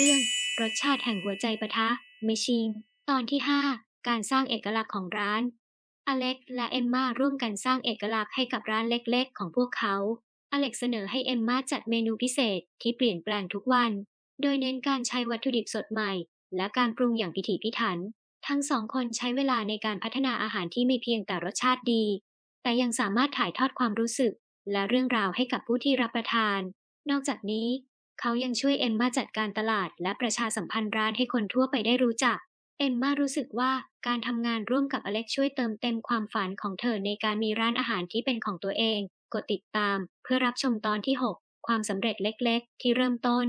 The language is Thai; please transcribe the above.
เรื่องรสชาติแห่งหัวใจปะทะเมชิงตอนที่5การสร้างเอกลักษณ์ของร้านอเล็กและเอมมาร่วมกันสร้างเอกลักษณ์ให้กับร้านเล็กๆของพวกเขาอเล็กเสนอให้เอมมาจัดเมนูพิเศษที่เปลี่ยนแปลงทุกวันโดยเน้นการใช้วัตถุดิบสดใหม่และการปรุงอย่างพิถีพิถันทั้งสองคนใช้เวลาในการพัฒนาอาหารที่ไม่เพียงแต่รสชาติดีแต่ยังสามารถถ่ายทอดความรู้สึกและเรื่องราวให้กับผู้ที่รับประทานนอกจากนี้ เขายังช่วยเอมมาจัดการตลาดและประชาสัมพันธ์ร้านให้คนทั่วไปได้รู้จักเอมมารู้สึกว่าการทำงานร่วมกับอเล็กช่วยเติมเต็มความฝันของเธอในการมีร้านอาหารที่เป็นของตัวเองกดติดตามเพื่อรับชมตอนที่6ความสำเร็จเล็กๆที่เริ่มต้น